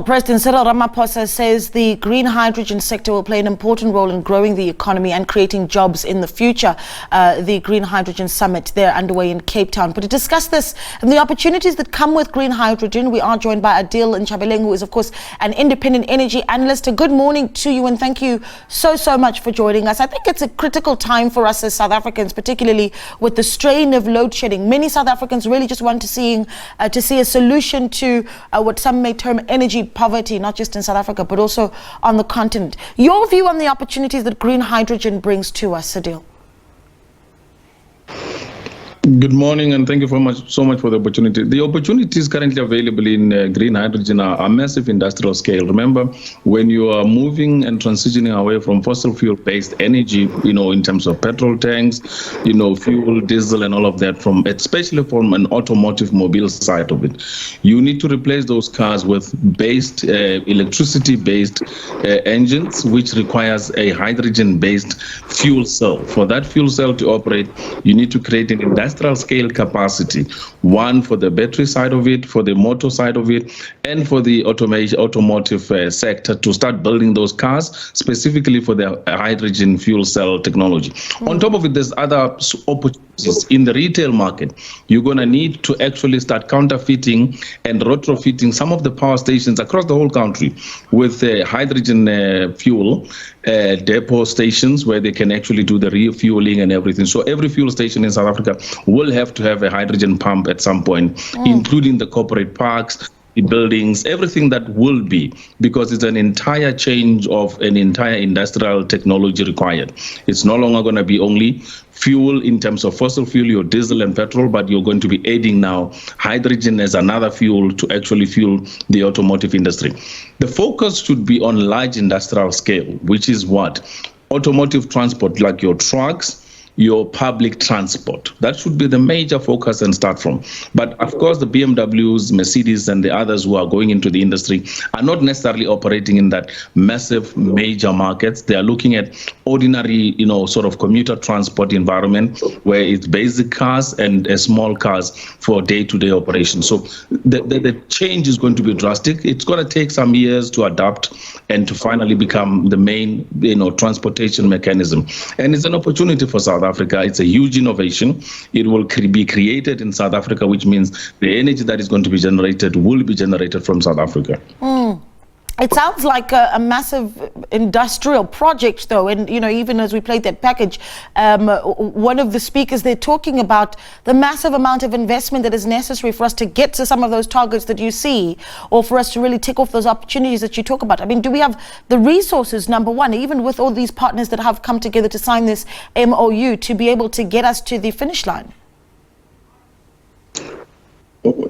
President Cyril Ramaphosa says the green hydrogen sector will play an important role in growing the economy and creating jobs in the future. The Green Hydrogen Summit there underway in Cape Town. But to discuss this and the opportunities that come with green hydrogen, we are joined by Adil Nchabeleng, who is, of course, an independent energy analyst. A good morning to you and thank you so much for joining us. I think it's a critical time for us as South Africans, particularly with the strain of load shedding. Many South Africans really just want to see a solution to what some may term energy poverty, not just in South Africa, but also on the continent. Your view on the opportunities that green hydrogen brings to us, Adil? Good morning, and thank you so much for the opportunity. The opportunities currently available in green hydrogen are massive industrial scale. Remember, when you are moving and transitioning away from fossil fuel-based energy, in terms of petrol tanks, fuel, diesel, and all of that, especially from an automotive mobile side of it, you need to replace those cars with electricity-based engines, which requires a hydrogen-based fuel cell. For that fuel cell to operate, you need to create an industrial scale capacity, one for the battery side of it, for the motor side of it, and for the automotive sector to start building those cars specifically for the hydrogen fuel cell technology. On top of it, there's other opportunities in the retail market. You're going to need to actually start counterfeiting and retrofitting some of the power stations across the whole country with hydrogen fuel depot stations where they can actually do the refueling and everything. So every fuel station in South Africa will have to have a hydrogen pump at some point, including the corporate parks, the buildings, everything that will be, because it's an entire change of an entire industrial technology required. It's no longer going to be only fuel in terms of fossil fuel, your diesel and petrol, but you're going to be adding now hydrogen as another fuel to actually fuel the automotive industry. The focus should be on large industrial scale, which is what? Automotive transport, like your trucks, your public transport. That should be the major focus and start from. But of course, the BMWs, Mercedes, and the others who are going into the industry are not necessarily operating in that massive major markets. They are looking at ordinary, sort of commuter transport environment where it's basic cars and small cars for day-to-day operations. So the change is going to be drastic. It's going to take some years to adapt and to finally become the main, transportation mechanism. And it's an opportunity for South Africa. It's a huge innovation. It will be created in South Africa, which means the energy that is going to be generated will be generated from South Africa. It sounds like a massive industrial project, though. And, even as we played that package, one of the speakers, they're talking about the massive amount of investment that is necessary for us to get to some of those targets that you see, or for us to really tick off those opportunities that you talk about. I mean, do we have the resources, number one, even with all these partners that have come together to sign this MOU, to be able to get us to the finish line?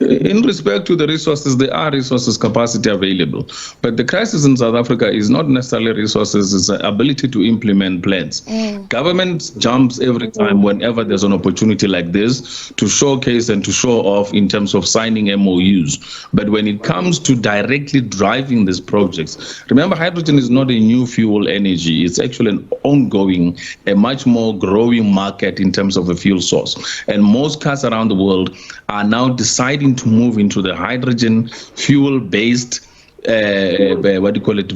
In respect to the resources, there are resources capacity available. But the crisis in South Africa is not necessarily resources, it's the ability to implement plans. Government jumps every time whenever there's an opportunity like this to showcase and to show off in terms of signing MOUs. But when it comes to directly driving these projects, remember, hydrogen is not a new fuel energy. It's actually an ongoing, a much more growing market in terms of a fuel source. And most cars around the world are now deciding to move into the hydrogen fuel-based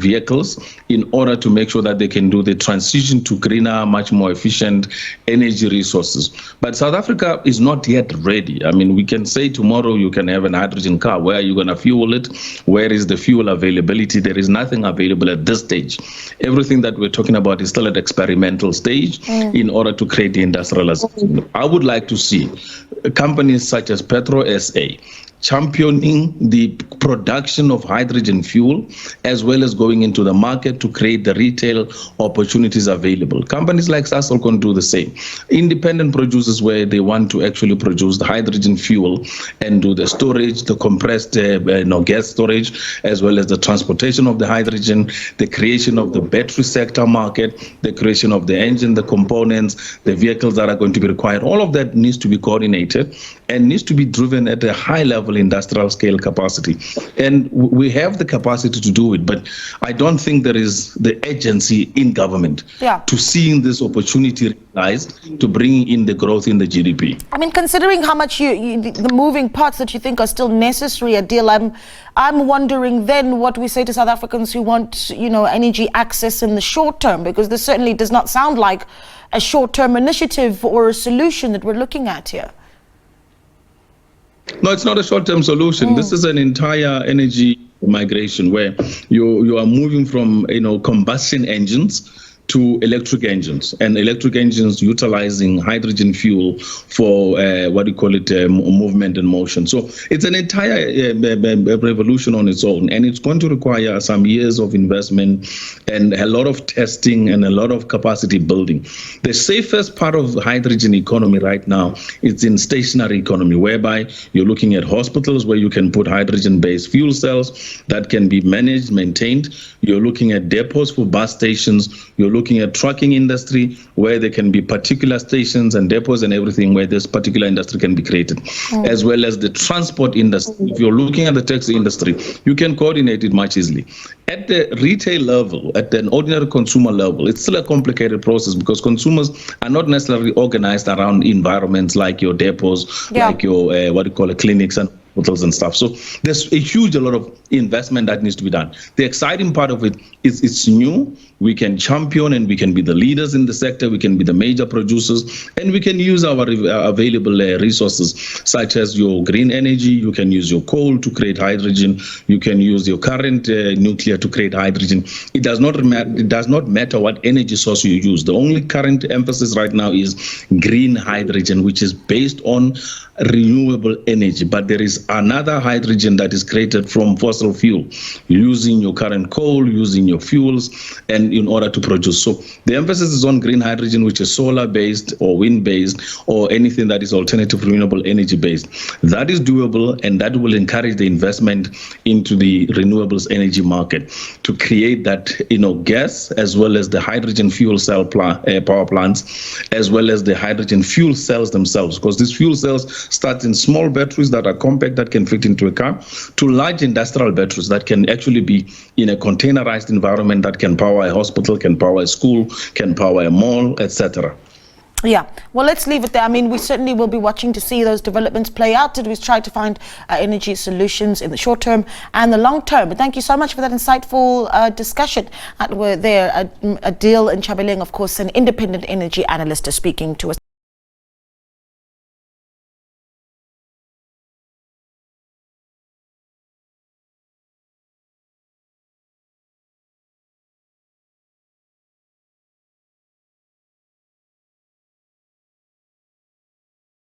vehicles in order to make sure that they can do the transition to greener, much more efficient energy resources. But South Africa is not yet ready. I mean, we can say tomorrow you can have an hydrogen car. Where are you going to fuel it? Where is the fuel availability? There is nothing available at this stage. Everything that we're talking about is still at experimental stage in order to create the industrialization. I would like to see companies such as Petro SA championing the production of hydrogen fuel, as well as going into the market to create the retail opportunities available. Companies like Sasol can do the same. Independent producers where they want to actually produce the hydrogen fuel and do the storage, the compressed gas storage, as well as the transportation of the hydrogen, the creation of the battery sector market, the creation of the engine, the components, the vehicles that are going to be required. All of that needs to be coordinated and needs to be driven at a high level level industrial scale capacity. And we have the capacity to do it, but I don't think there is the agency in government to seeing this opportunity realized to bring in the growth in the GDP. I mean, considering how much the moving parts that you think are still necessary, Adil, I'm wondering then what we say to South Africans who want, energy access in the short term, because this certainly does not sound like a short-term initiative or a solution that we're looking at here. No, it's not a short-term solution. This is an entire energy migration where you are moving from combustion engines to electric engines, and electric engines utilizing hydrogen fuel for movement and motion. So it's an entire revolution on its own, and it's going to require some years of investment and a lot of testing and a lot of capacity building. The safest part of the hydrogen economy right now is in stationary economy, whereby you're looking at hospitals where you can put hydrogen-based fuel cells that can be managed, maintained. You're looking at depots for bus stations. You're looking at trucking industry where there can be particular stations and depots and everything where this particular industry can be created, as well as the transport industry. If you're looking at the taxi industry, you can coordinate it much easily. At the retail level, at an ordinary consumer level, it's still a complicated process because consumers are not necessarily organized around environments like your depots, like your clinics and hotels and stuff. So there's a lot of investment that needs to be done. The exciting part of it is it's new. We can champion and we can be the leaders in the sector. We can be the major producers, and we can use our available resources, such as your green energy. You can use your coal to create hydrogen. You can use your current nuclear to create hydrogen. It does not matter what energy source you use. The only current emphasis right now is green hydrogen, which is based on renewable energy. But there is another hydrogen that is created from fossil fuel, using your current coal, using your fuels, and in order to produce. So the emphasis is on green hydrogen, which is solar-based or wind-based or anything that is alternative renewable energy-based. That is doable, and that will encourage the investment into the renewables energy market to create that gas, as well as the hydrogen fuel cell power plants, as well as the hydrogen fuel cells themselves, because these fuel cells start in small batteries that are compact, that can fit into a car, to large industrial batteries that can actually be in a containerized environment that can power a hospital, can power a school, can power a mall, etc. Yeah, well, let's leave it there. I mean, we certainly will be watching to see those developments play out, and we try to find energy solutions in the short term and the long term. But thank you so much for that insightful discussion. We're there. Adil Nchabeleng, of course, an independent energy analyst, speaking to us.